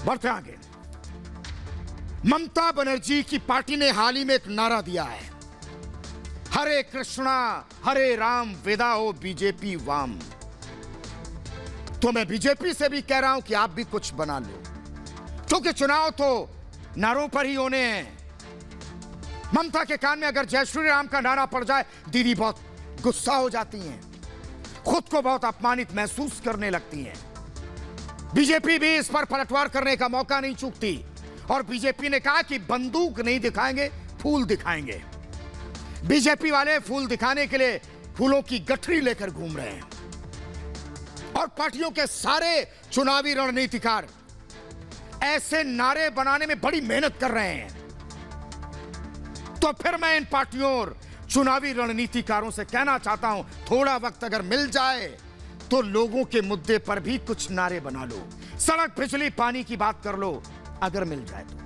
बढ़ते आगे। ममता बनर्जी की पार्टी ने हाल ही में एक नारा दिया है, हरे कृष्णा हरे राम विदाओ बीजेपी वाम। तो मैं बीजेपी से भी कह रहा हूं कि आप भी कुछ बना लो, क्योंकि चुनाव तो नारों पर ही होने हैं। ममता के कान में अगर जय श्री राम का नारा पड़ जाए, दीदी बहुत गुस्सा हो जाती हैं, खुद को बहुत अपमानित महसूस करने लगती हैं। बीजेपी भी इस पर पलटवार करने का मौका नहीं चूकती और बीजेपी ने कहा कि बंदूक नहीं दिखाएंगे, फूल दिखाएंगे। बीजेपी वाले फूल दिखाने के लिए फूलों की गठरी लेकर घूम रहे हैं और पार्टियों के सारे चुनावी रणनीतिकार ऐसे नारे बनाने में बड़ी मेहनत कर रहे हैं। तो फिर मैं इन पार्टियों और चुनावी रणनीतिकारों से कहना चाहता हूं, थोड़ा वक्त अगर मिल जाए तो लोगों के मुद्दे पर भी कुछ नारे बना लो, सड़क बिजली पानी की बात कर लो, अगर मिल जाए तो।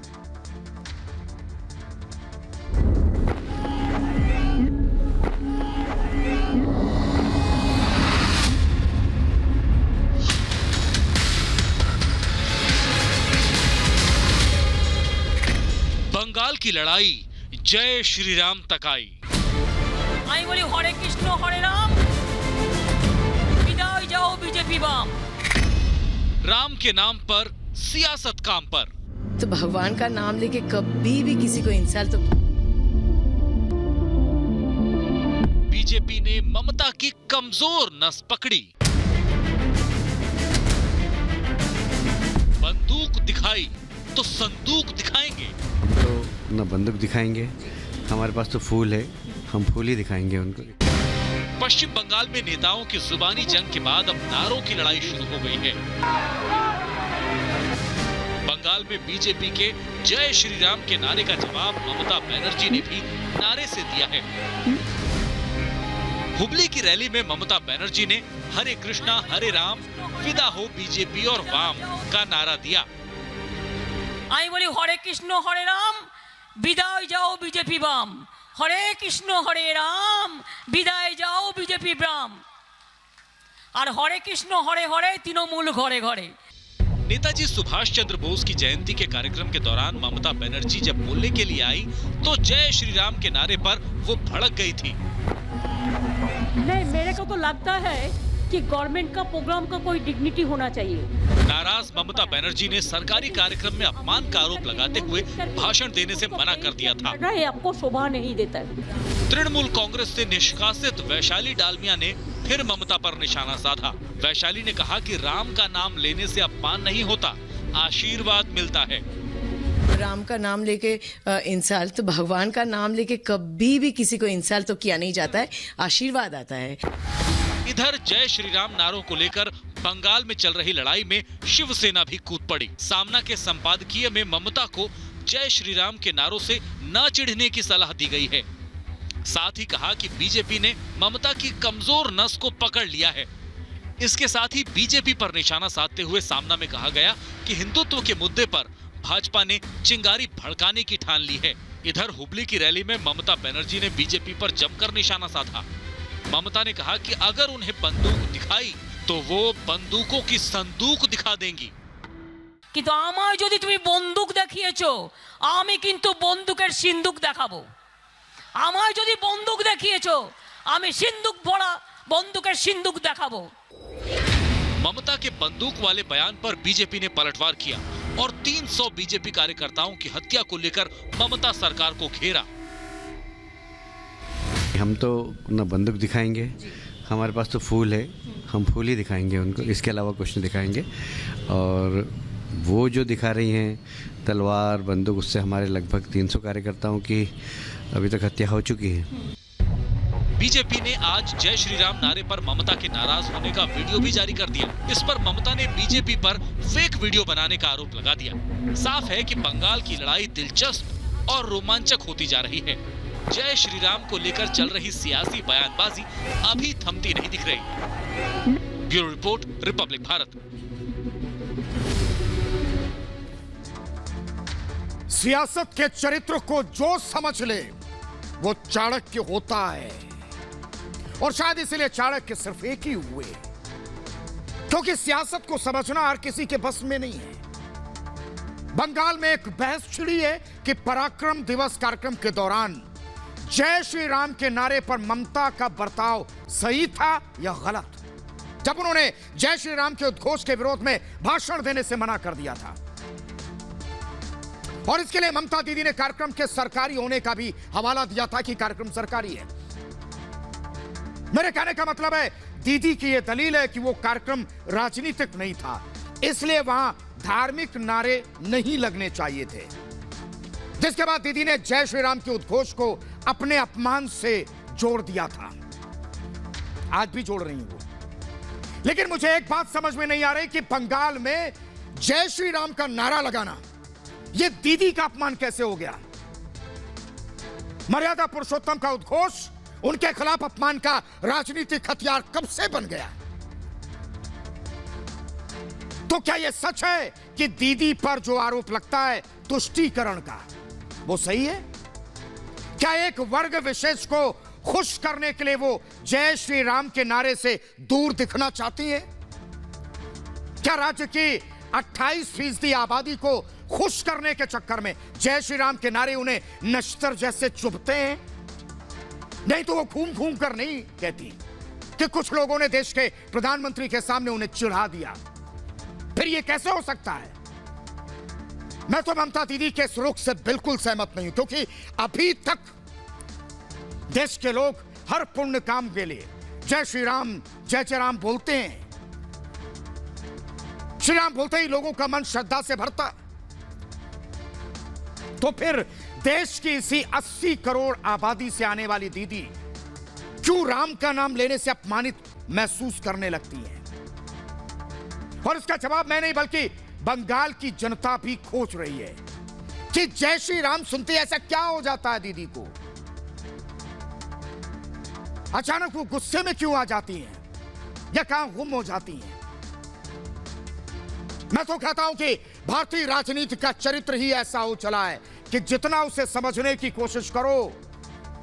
बंगाल की लड़ाई जय श्री राम तक आई। आई बोली हरे कृष्ण हरे राम विदाई जाओ बीजेपी वाम। राम के नाम पर सियासत काम पर। तो भगवान का नाम लेके कभी भी किसी को इंसल्ट तो बीजेपी ने ममता की कमजोर नस पकड़ी, बंदूक दिखाई तो संदूक दिखाएंगे। तो न बंदूक दिखाएंगे, हमारे पास तो फूल है, हम फूल ही दिखाएंगे उनको। पश्चिम बंगाल में नेताओं की जुबानी जंग के बाद अब नारों की लड़ाई शुरू हो गई है। बंगाल में बीजेपी के जय श्री राम के नारे का जवाब ममता बनर्जी ने भी नारे से दिया है। हुबली की रैली में ममता बनर्जी ने हरे कृष्णा हरे राम विदा हो बीजेपी और वाम का नारा दिया। आई बोली हरे कृष्ण हरे राम विदाई जाओ बीजेपी वाम। हरे कृष्ण हरे राम विदाई जाओ बीजेपी वाम। और हरे कृष्ण हरे हरे तृणमूल घरे घरे। नेताजी सुभाष चंद्र बोस की जयंती के कार्यक्रम के दौरान ममता बनर्जी जब बोलने के लिए आई तो जय श्री राम के नारे पर वो भड़क गई थी। नहीं, मेरे को तो लगता है कि गवर्नमेंट का प्रोग्राम का कोई डिग्निटी होना चाहिए। नाराज ममता बनर्जी ने सरकारी कार्यक्रम में अपमान का आरोप लगाते हुए भाषण देने से मना कर दिया था। आपको शोभा नहीं देता है। तृणमूल कांग्रेस से निष्कासित वैशाली डालमिया ने फिर ममता पर निशाना साधा। वैशाली ने कहा कि राम का नाम लेने से अपमान नहीं होता, आशीर्वाद मिलता है। राम का नाम लेके इंसल्ट, तो भगवान का नाम लेके कभी भी किसी को इंसल्ट तो किया नहीं जाता है, आशीर्वाद आता है। इधर जय श्री राम नारों को लेकर बंगाल में चल रही लड़ाई में शिवसेना भी कूद पड़ी। सामना के संपादकीय में ममता को जय श्री राम के नारों से न चिढ़ने की सलाह दी गई है। साथ ही कहा कि बीजेपी ने ममता की कमजोर नस को पकड़ लिया है। इसके साथ ही बीजेपी पर निशाना साधते हुए सामना में कहा गया कि हिंदुत्व के मुद्दे पर भाजपा ने चिंगारी भड़काने की ठान ली है। इधर हुबली की रैली में ममता बनर्जी ने बीजेपी पर जमकर निशाना साधा। ममता ने कहा कि अगर उन्हें बंदूक दिखाई तो वो बंदूकों की संदूक दिखा देंगी। কিন্তু আমায় যদি তুমি বন্দুক দেখিয়েছো, আমি কিন্তু বন্দুকের সিন্দুক দেখাবো। আমায় যদি বন্দুক দেখিয়েছো, আমি সিন্দুক ভরা বন্দুকের সিন্দুক দেখাবো। ममता के बंदूक वाले बयान पर बीजेपी ने पलटवार किया और 300 बीजेपी कार्यकर्ताओं की हत्या को लेकर ममता सरकार को घेरा। हम तो न बंदूक दिखाएंगे, हमारे पास तो फूल है, हम फूल ही दिखाएंगे उनको, इसके अलावा कुछ नहीं दिखाएंगे। और वो जो दिखा रही हैं तलवार बंदूक, उससे हमारे लगभग 300 कार्यकर्ताओं की अभी तक हत्या हो चुकी है। बीजेपी ने आज जय श्री राम नारे पर ममता के नाराज होने का वीडियो भी जारी कर दिया। इस पर ममता ने बीजेपी पर फेक वीडियो बनाने का आरोप लगा दिया। साफ है कि बंगाल की लड़ाई दिलचस्प और रोमांचक होती जा रही है। जय श्री राम को लेकर चल रही सियासी बयानबाजी अभी थमती नहीं दिख रही। Bureau report, Republic Bharat. सियासत के चरित्र को जो समझ ले वो चाणक्य होता है, और शायद इसलिए चाणक्य सिर्फ एक ही हुए, क्योंकि सियासत को समझना हर किसी के बस में नहीं है। बंगाल में एक बहस छिड़ी है कि पराक्रम दिवस कार्यक्रम के दौरान जय श्री राम के नारे पर ममता का बर्ताव सही था या गलत, जब उन्होंने जय श्री राम के उद्घोष के विरोध में भाषण देने से मना कर दिया था। और इसके लिए ममता दीदी ने कार्यक्रम के सरकारी होने का भी हवाला दिया था कि कार्यक्रम सरकारी है। मेरे कहने का मतलब है, दीदी की यह दलील है कि वो कार्यक्रम राजनीतिक नहीं था, इसलिए वहां धार्मिक नारे नहीं लगने चाहिए थे। जिसके बाद दीदी ने जय श्री राम के उद्घोष को अपने अपमान से जोड़ दिया था। आज भी जोड़ रही वो। लेकिन मुझे एक बात समझ में नहीं आ रही कि बंगाल में जय श्री राम का नारा लगाना यह दीदी का अपमान कैसे हो गया। मर्यादा पुरुषोत्तम का उद्घोष उनके खिलाफ अपमान का राजनीतिक हथियार कब से बन गया। तो क्या यह सच है कि दीदी पर जो आरोप लगता है तुष्टीकरण का, वो सही है? क्या एक वर्ग विशेष को खुश करने के लिए वो जय श्री राम के नारे से दूर दिखना चाहती है? क्या राज्य की 28% आबादी को खुश करने के चक्कर में जय श्री राम के नारे उन्हें नश्तर जैसे चुभते हैं? नहीं तो वो घूम घूम कर नहीं कहती कि कुछ लोगों ने देश के प्रधानमंत्री के सामने उन्हें चिढ़ा दिया। फिर ये कैसे हो सकता है? मैं तो ममता दीदी के इस रुख से बिल्कुल सहमत नहीं हूं, क्योंकि अभी तक देश के लोग हर पुण्य काम के लिए जय श्री राम जय जय राम बोलते हैं। श्री राम बोलते ही लोगों का मन श्रद्धा से भरता। तो फिर देश की इसी 80 करोड़ आबादी से आने वाली दीदी क्यों राम का नाम लेने से अपमानित महसूस करने लगती है? और इसका जवाब मैं नहीं बल्कि बंगाल की जनता भी खोज रही है कि जय श्री राम सुनते ऐसा क्या हो जाता है दीदी को। अचानक वो गुस्से में क्यों आ जाती हैं या कहां गुम हो जाती हैं? मैं तो कहता हूं कि भारतीय राजनीति का चरित्र ही ऐसा हो चला है कि जितना उसे समझने की कोशिश करो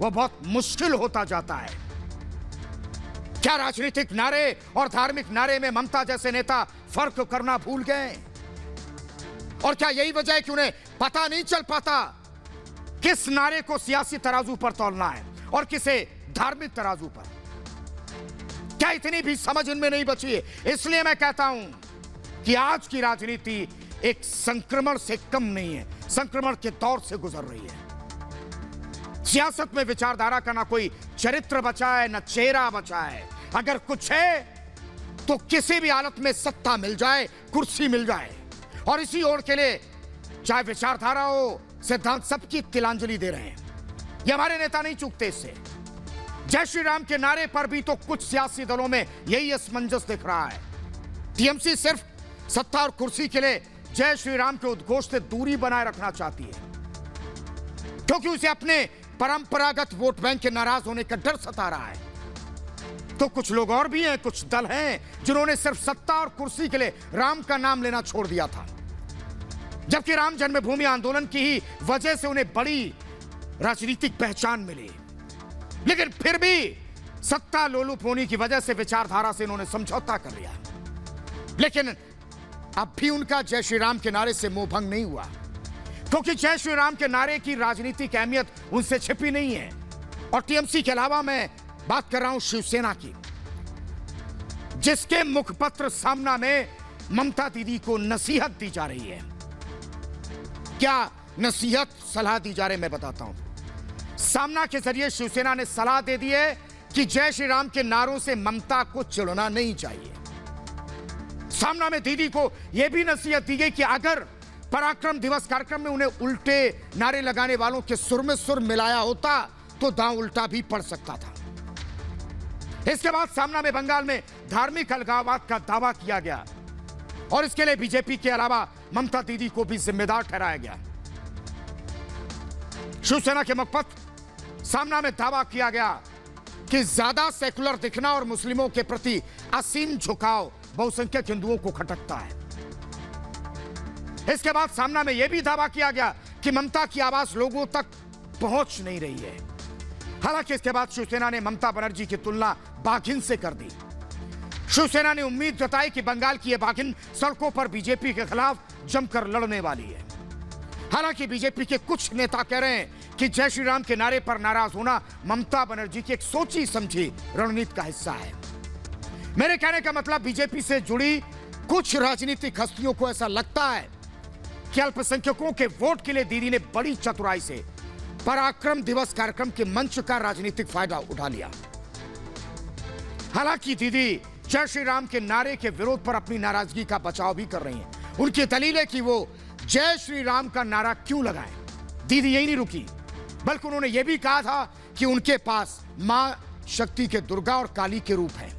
वो बहुत मुश्किल होता जाता है। क्या राजनीतिक नारे और धार्मिक नारे में ममता जैसे नेता फर्क करना भूल गए? और क्या यही वजह है कि उन्हें पता नहीं चल पाता किस नारे को सियासी तराजू पर तौलना है और किसे धार्मिक तराजू पर? क्या इतनी भी समझ इनमें नहीं बची है? इसलिए मैं कहता हूं कि आज की राजनीति एक संक्रमण से कम नहीं है, संक्रमण के दौर से गुजर रही है। सियासत में विचारधारा का ना कोई चरित्र बचा है, ना चेहरा बचा है। अगर कुछ है तो किसी भी हालत में सत्ता मिल जाए, कुर्सी मिल जाए, और इसी ओर के लिए चाहे विचारधारा हो, सिद्धांत, सबकी तिलांजलि दे रहे हैं। ये हमारे नेता नहीं चूकते इससे। जय श्री राम के नारे पर भी तो कुछ सियासी दलों में यही असमंजस दिख रहा है। टीएमसी सिर्फ सत्ता और कुर्सी के लिए जय श्री राम के उद्घोष से दूरी बनाए रखना चाहती है, क्योंकि उसे अपने परंपरागत वोट बैंक के नाराज होने का डर सता रहा है। तो कुछ लोग और भी हैं, कुछ दल हैं जिन्होंने सिर्फ सत्ता और कुर्सी के लिए राम का नाम लेना छोड़ दिया था, जबकि राम जन्मभूमि आंदोलन की ही वजह से उन्हें बड़ी राजनीतिक पहचान मिली। लेकिन फिर भी सत्ता लोलुप होने की वजह से विचारधारा से इन्होंने समझौता कर लिया। लेकिन अब भी उनका जय श्री राम के नारे से मोह भंग नहीं हुआ, क्योंकि जय श्री राम के नारे की राजनीतिक अहमियत उनसे छिपी नहीं है। और टीएमसी के अलावा मैं बात कर रहा हूं शिवसेना की, जिसके मुखपत्र सामना में ममता दीदी को नसीहत दी जा रही है। क्या नसीहत सलाह दी जा रही है मैं बताता हूं। सामना के जरिए शिवसेना ने सलाह दे दी है कि जय श्री राम के नारों से ममता को चिढ़ना नहीं चाहिए। सामना में दीदी को यह भी नसीहत दी गई कि अगर पराक्रम दिवस कार्यक्रम में उन्हें उल्टे नारे लगाने वालों के सुर में सुर मिलाया होता तो दांव उल्टा भी पड़ सकता था। इसके बाद सामना में बंगाल में धार्मिक अलगाववाद का दावा किया गया और इसके लिए बीजेपी के अलावा ममता दीदी को भी जिम्मेदार ठहराया गया। शिवसेना के मुखपत्र सामना में दावा किया गया कि ज्यादा सेकुलर दिखना और मुस्लिमों के प्रति असीम झुकाव बहुसंख्यक हिंदुओं को खटकता है। इसके बाद सामना में यह भी दावा किया गया कि ममता की आवाज लोगों तक पहुंच नहीं रही है। हालांकि इसके बाद शिवसेना ने ममता बनर्जी की तुलना बाघिन से कर दी। शिवसेना ने उम्मीद जताई कि बंगाल की यह बाघिन सड़कों पर बीजेपी के खिलाफ जमकर लड़ने वाली है। हालांकि बीजेपी के कुछ नेता कह रहे हैं कि जय श्री राम के नारे पर नाराज होना ममता बनर्जी की एक सोची समझी रणनीति का हिस्सा है। मेरे कहने का मतलब बीजेपी से जुड़ी कुछ राजनीतिक हस्तियों को ऐसा लगता है कि अल्पसंख्यकों के वोट के लिए दीदी ने बड़ी चतुराई से पराक्रम दिवस कार्यक्रम के मंच का राजनीतिक फायदा उठा लिया। हालांकि दीदी जय श्री राम के नारे के विरोध पर अपनी नाराजगी का बचाव भी कर रही हैं। उनकी दलील है कि वो जय श्री राम का नारा क्यों लगाएं। दीदी यही नहीं रुकी, बल्कि उन्होंने यह भी कहा था कि उनके पास मां शक्ति के दुर्गा और काली के रूप है,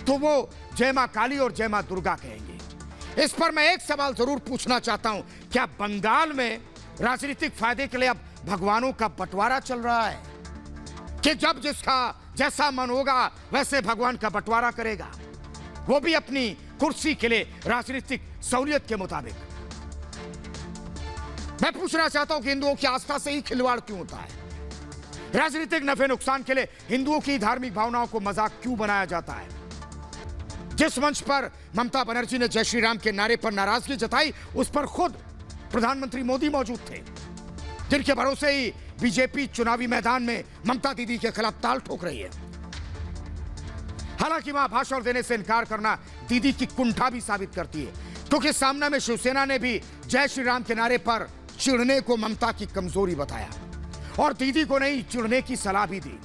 तो वो जय मां काली और जय मां दुर्गा कहेंगे। इस पर मैं एक सवाल जरूर पूछना चाहता हूं, क्या बंगाल में राजनीतिक फायदे के लिए अब भगवानों का बंटवारा चल रहा है कि जब जिसका जैसा मन होगा वैसे भगवान का बंटवारा करेगा, वो भी अपनी कुर्सी के लिए राजनीतिक सहूलियत के मुताबिक। मैं पूछना चाहता हूं कि हिंदुओं की आस्था से ही खिलवाड़ क्यों होता है? राजनीतिक नफे नुकसान के लिए हिंदुओं की धार्मिक भावनाओं को मजाक क्यों बनाया जाता है? जिस मंच पर ममता बनर्जी ने जय श्री राम के नारे पर नाराजगी जताई, उस पर खुद प्रधानमंत्री मोदी मौजूद थे, जिनके भरोसे ही बीजेपी चुनावी मैदान में ममता दीदी के खिलाफ ताल ठोक रही है। हालांकि वहां भाषण देने से इनकार करना दीदी की कुंठा भी साबित करती है, क्योंकि सामना में शिवसेना ने भी जय श्री राम के नारे पर चिढ़ने को ममता की कमजोरी बताया और दीदी को नहीं चिढ़ने की सलाह भी दी।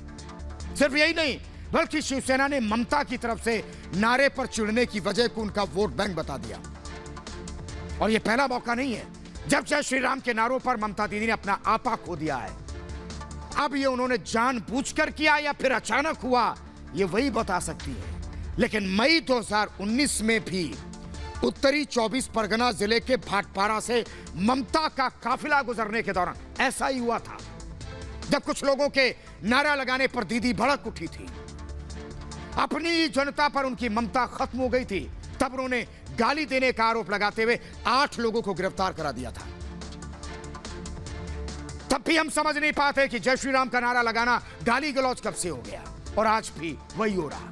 सिर्फ यही नहीं, बल्कि शिवसेना ने ममता की तरफ से नारे पर चिढ़ने की वजह को उनका वोट बैंक बता दिया। और यह पहला मौका नहीं है जब जय श्री राम के नारों पर ममता दीदी ने अपना आपा खो दिया है। अब ये उन्होंने जानबूझकर किया या फिर अचानक हुआ, ये वही बता सकती है। लेकिन मई 2019 में भी उत्तरी 24 परगना जिले के भाटपारा से ममता का काफिला गुजरने के दौरान ऐसा ही हुआ था, जब कुछ लोगों के नारा लगाने पर दीदी भड़क उठी थी। अपनी जनता पर उनकी ममता खत्म हो गई थी, तब उन्होंने गाली देने का आरोप लगाते हुए 8 लोगों को गिरफ्तार करा दिया था। तब भी हम समझ नहीं पाते कि जय श्री राम का नारा लगाना गाली गलौज कब से हो गया, और आज भी वही हो रहा।